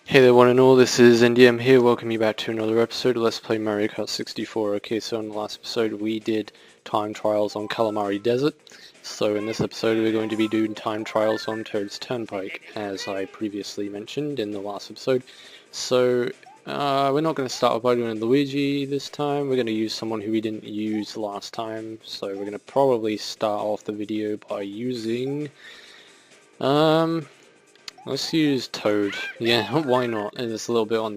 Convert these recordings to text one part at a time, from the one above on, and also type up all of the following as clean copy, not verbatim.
Hey there one and all, this is NDM here, welcome you back to another episode of Let's Play Mario Kart 64. Okay, so in the last episode we did time trials on Calamari Desert, so in this episode we're going to be doing time trials on Toad's Turnpike, as I previously mentioned in the last episode. So, we're not going to start by doing Luigi this time, we're going to use someone who we didn't use last time, so we're going to probably start off the video by using, let's use Toad. Yeah, why not? And it's a little bit on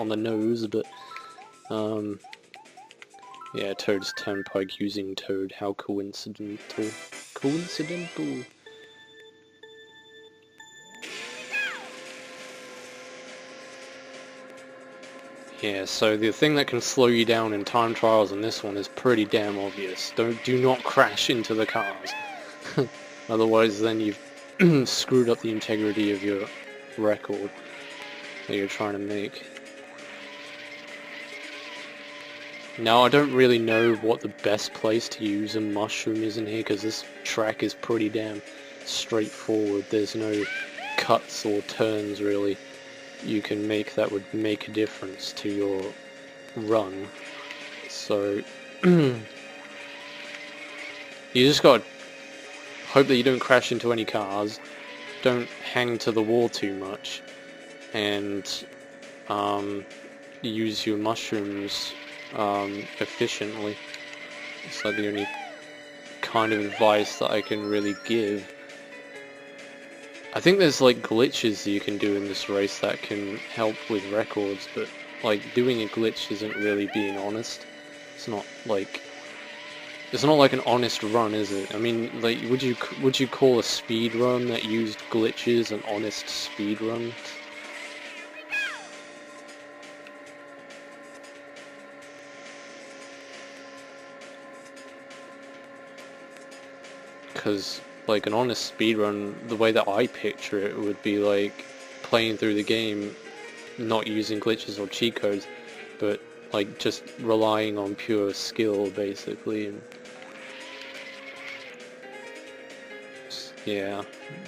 the nose, but yeah, Toad's Turnpike using Toad. How coincidental? Coincidental. Yeah, so the thing that can slow you down in time trials in this one is pretty damn obvious. Do not crash into the cars. Otherwise, then you've screwed up the integrity of your record that you're trying to make. Now, I don't really know what the best place to use a mushroom is in here, because this track is pretty damn straightforward. There's no cuts or turns, really, you can make that would make a difference to your run. So, you just gotta hope that you don't crash into any cars, don't hang to the wall too much, and use your mushrooms efficiently. It's like the only kind of advice that I can really give. I think there's like glitches that you can do in this race that can help with records, but like doing a glitch isn't really being honest. It's not like an honest run, is it? I mean, like, would you call a speed run that used glitches an honest speed run? Because, like, an honest speed run, the way that I picture it would be like playing through the game, not using glitches or cheat codes, but like just relying on pure skill, basically. And yeah,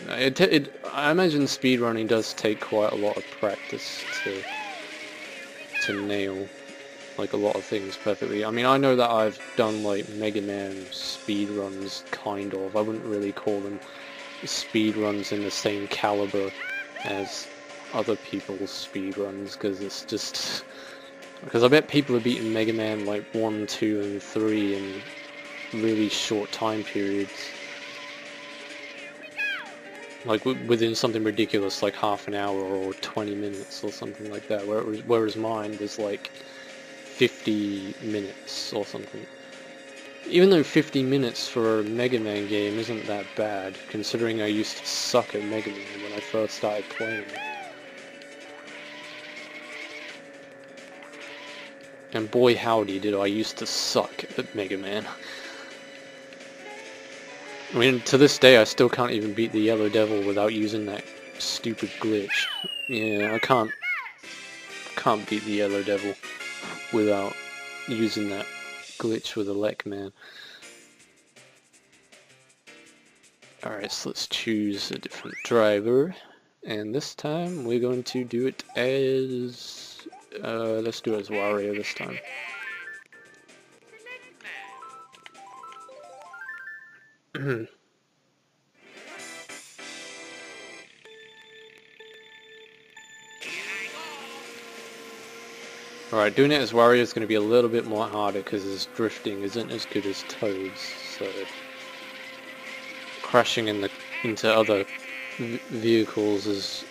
I imagine speedrunning does take quite a lot of practice to nail like a lot of things perfectly. I mean, I know that I've done like Mega Man speedruns, kind of. I wouldn't really call them speedruns in the same caliber as other people's speedruns, because it's just... Because I bet people have beaten Mega Man like 1, 2, and 3 in really short time periods. Like within something ridiculous like half an hour or 20 minutes or something like that, whereas mine was like 50 minutes or something. Even though 50 minutes for a Mega Man game isn't that bad, considering I used to suck at Mega Man when I first started playing it. And boy howdy did I used to suck at Mega Man. I mean, to this day I still can't even beat the Yellow Devil without using that stupid glitch. Yeah, I can't beat the Yellow Devil without using that glitch with Elecman. Alright, so let's choose a different driver, and this time we're going to do it as... let's do it as Wario this time. Alright, doing it as Wario is going to be a little bit more harder because his drifting isn't as good as Toad's, so crashing into other vehicles is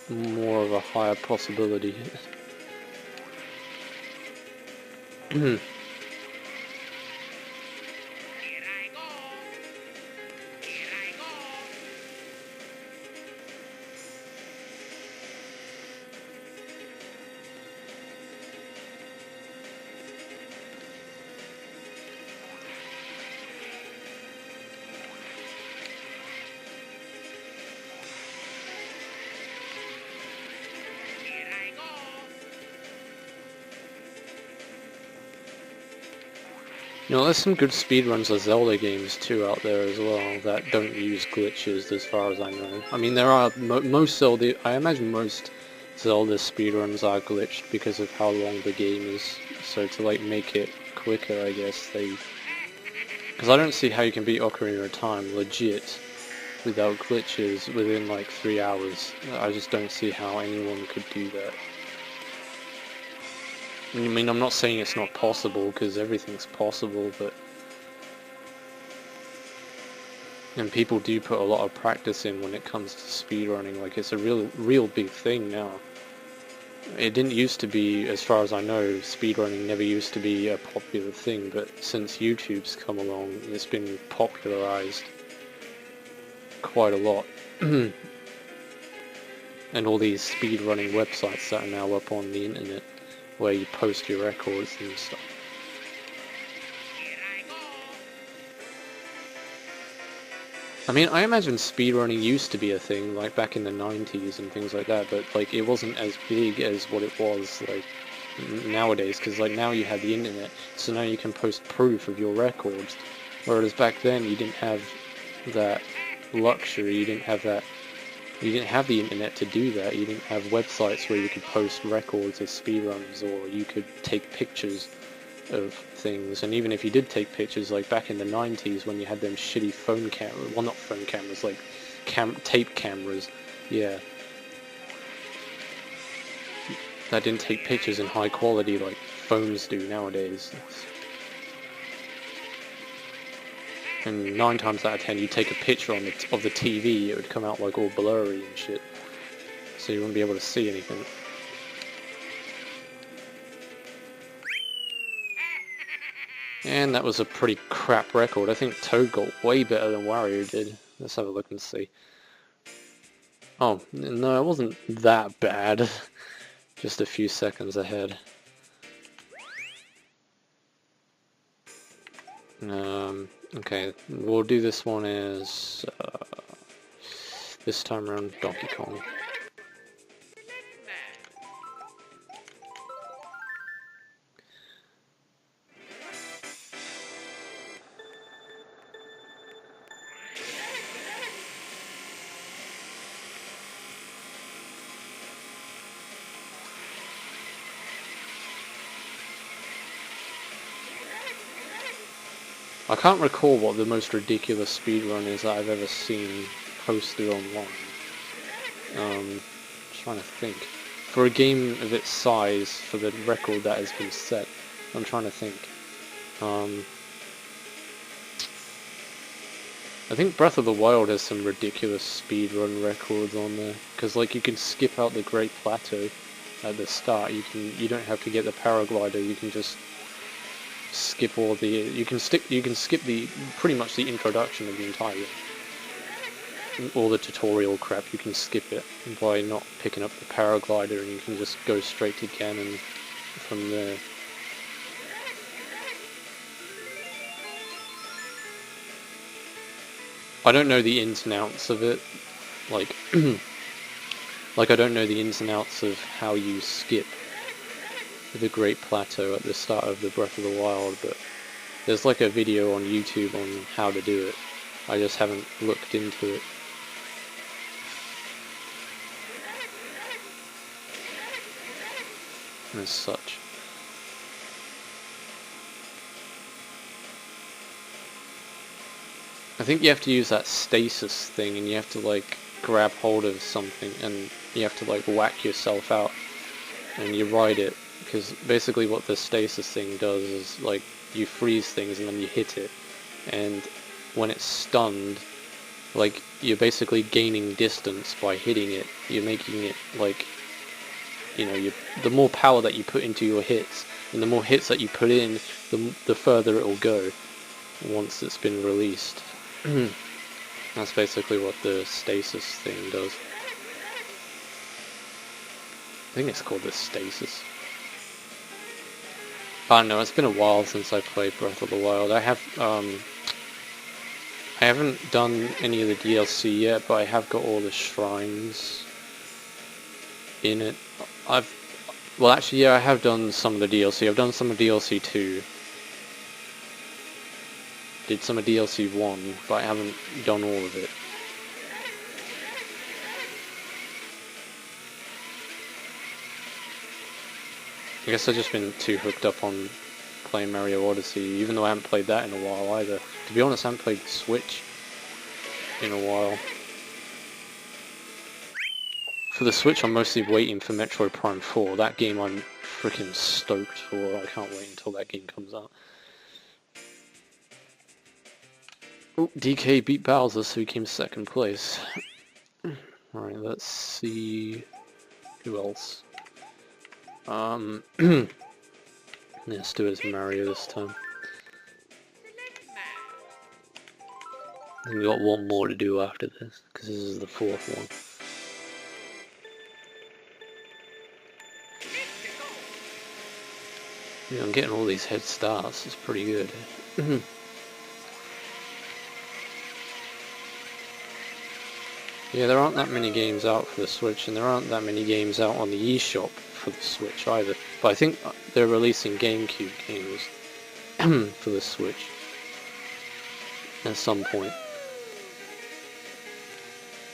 more of a higher possibility. You know, there's some good speedruns of Zelda games too out there as well that don't use glitches, as far as I know. I mean, there are most Zelda. I imagine most Zelda speedruns are glitched because of how long the game is. So to like make it quicker, I guess they... Because I don't see how you can beat Ocarina of Time legit without glitches within like 3 hours. I just don't see how anyone could do that. I mean, I'm not saying it's not possible, because everything's possible, but... And people do put a lot of practice in when it comes to speedrunning, like it's a real big thing now. It didn't used to be, as far as I know, speedrunning never used to be a popular thing, but since YouTube's come along, it's been popularized quite a lot. And all these speedrunning websites that are now up on the internet, where you post your records and stuff. I mean, I imagine speedrunning used to be a thing, like back in the 90s and things like that, but like it wasn't as big as what it was like nowadays, because like now you have the internet, so now you can post proof of your records, whereas back then you didn't have that luxury, you didn't have the internet to do that, you didn't have websites where you could post records of speedruns, or you could take pictures of things. And even if you did take pictures, like back in the 90s when you had them shitty phone cameras, well, not phone cameras, like tape cameras, yeah, that didn't take pictures in high quality like phones do nowadays. And 9 times out of 10 you take a picture of the TV, it would come out like all blurry and shit, so you wouldn't be able to see anything. And that was a pretty crap record. I think Toad got way better than Wario did. Let's have a look and see. Oh, no, it wasn't that bad. Just a few seconds ahead. Okay, we'll do this one as... this time around Donkey Kong. I can't recall what the most ridiculous speedrun is that I've ever seen posted online. Trying to think. For a game of its size, for the record that has been set, I'm trying to think. I think Breath of the Wild has some ridiculous speedrun records on there, because like you can skip out the Great Plateau at the start. You don't have to get the paraglider. You can just skip all the you can skip the pretty much the introduction of the entire game. All the tutorial crap, you can skip it by not picking up the paraglider, and you can just go straight to Ganon from there. I don't know the ins and outs of it, like like I don't know the ins and outs of how you skip the Great Plateau at the start of the Breath of the Wild, but there's like a video on YouTube on how to do it. I just haven't looked into it. As such. I think you have to use that stasis thing, and you have to like grab hold of something, and you have to like whack yourself out, and you ride it. Because basically what the stasis thing does is, like, you freeze things and then you hit it, and when it's stunned, like, you're basically gaining distance by hitting it. You're making it, like, you know, the more power that you put into your hits, and the more hits that you put in, the further it will go once it's been released. That's basically what the stasis thing does. I think it's called the stasis. I don't know, it's been a while since I played Breath of the Wild. I haven't done any of the DLC yet, but I have got all the shrines in it. Well actually yeah, I have done some of the DLC. I've done some of DLC 2. Did some of DLC 1, but I haven't done all of it. I guess I've just been too hooked up on playing Mario Odyssey, even though I haven't played that in a while either. To be honest, I haven't played Switch in a while. For the Switch, I'm mostly waiting for Metroid Prime 4. That game I'm freaking stoked for. I can't wait until that game comes out. Oh, DK beat Bowser, so he came second place. Alright, let's see who else. Let's do it as Mario this time. And we got one more to do after this, because this is the fourth one. Yeah, I'm getting all these head starts, it's pretty good. Yeah, there aren't that many games out for the Switch, and there aren't that many games out on the eShop for the Switch either. But I think they're releasing GameCube games for the Switch at some point.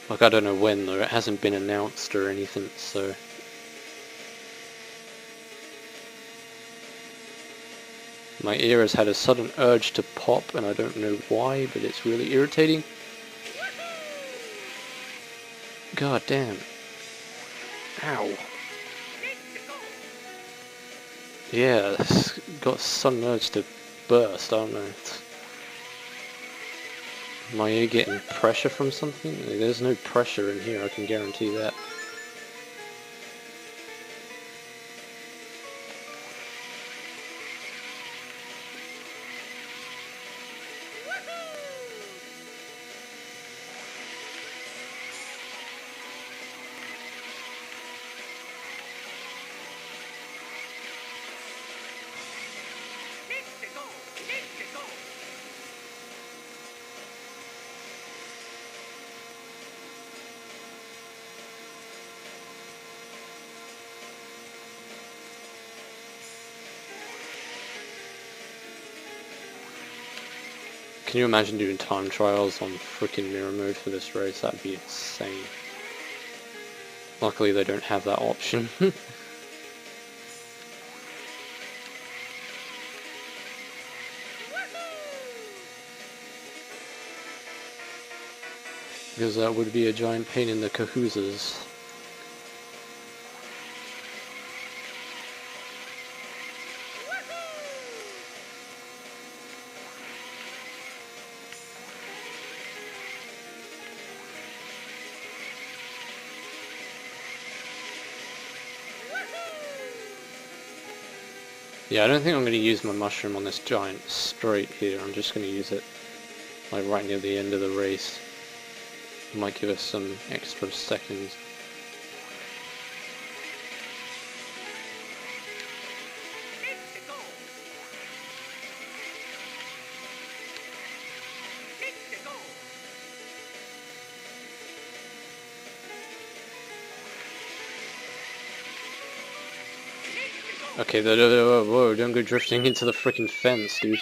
Like, I don't know when though, it hasn't been announced or anything, so... My ear has had a sudden urge to pop, and I don't know why, but it's really irritating. God damn. Ow. Yeah, it's got a sudden urge to burst, I don't know. Am I ear getting pressure from something? There's no pressure in here, I can guarantee that. Can you imagine doing time trials on frickin' mirror mode for this race? That'd be insane. Luckily they don't have that option. Because that would be a giant pain in the cahoozas. Yeah, I don't think I'm going to use my mushroom on this giant straight here. I'm just going to use it like right near the end of the race. It might give us some extra seconds. Okay, whoa, don't go drifting into the freaking fence, dude.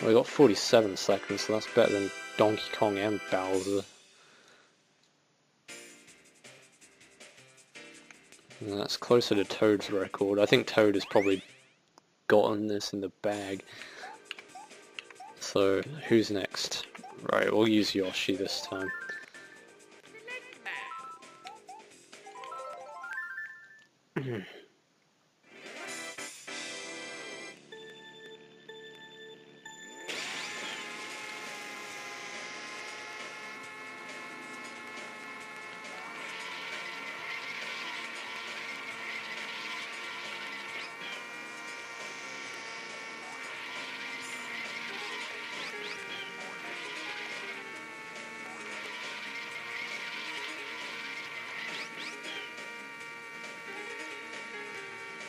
We got 47 seconds, so that's better than Donkey Kong and Bowser. And that's closer to Toad's record. I think Toad has probably gotten this in the bag. So, who's next? Right, we'll use Yoshi this time.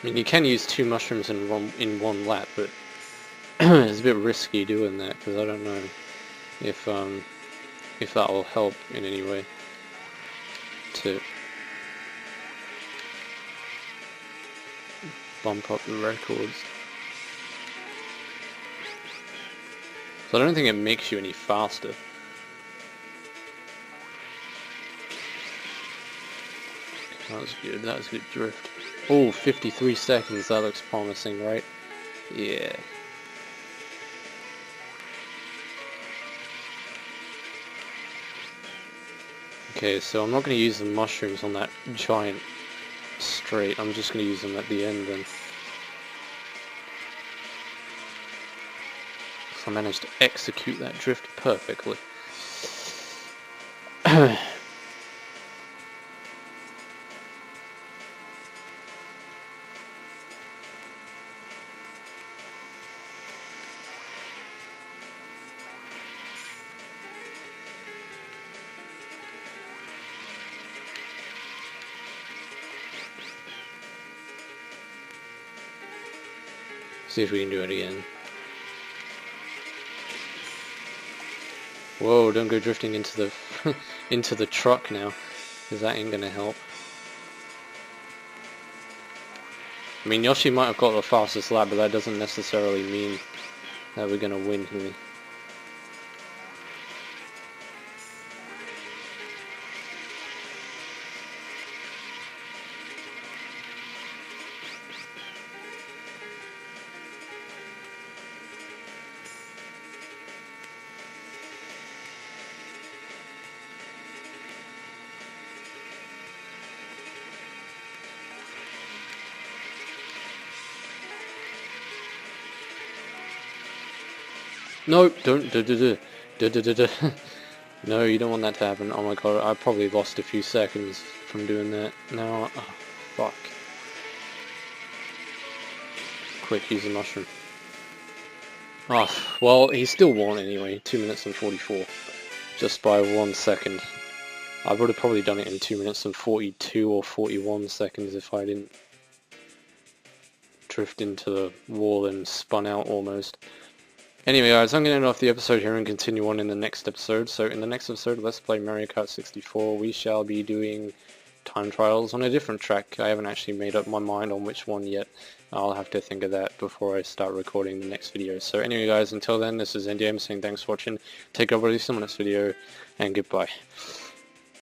I mean, you can use 2 mushrooms in one lap, but it's a bit risky doing that because I don't know if that will help in any way to bump up the records. So I don't think it makes you any faster. That was good. That was good drift. Oh, 53 seconds, that looks promising, right? Yeah. Okay, so I'm not going to use the mushrooms on that giant straight, I'm just going to use them at the end then. So I managed to execute that drift perfectly. See if we can do it again. Whoa, don't go drifting into the into the truck now, because that ain't gonna help. I mean, Yoshi might have got the fastest lap, but that doesn't necessarily mean that we're gonna win here. No, don't No, you don't want that to happen. Oh my god, I probably lost a few seconds from doing that. Now, oh, fuck. Quick, use the mushroom. Oh, well, he still won anyway. 2 minutes and 44. Just by 1 second. I would have probably done it in 2 minutes and 42 or 41 seconds if I didn't drift into the wall and spun out almost. Anyway guys, I'm going to end off the episode here and continue on in the next episode. So in the next episode, let's play Mario Kart 64. We shall be doing time trials on a different track. I haven't actually made up my mind on which one yet. I'll have to think of that before I start recording the next video. So anyway guys, until then, this is NDM saying thanks for watching. Take care everybody, see you in the next video, and goodbye.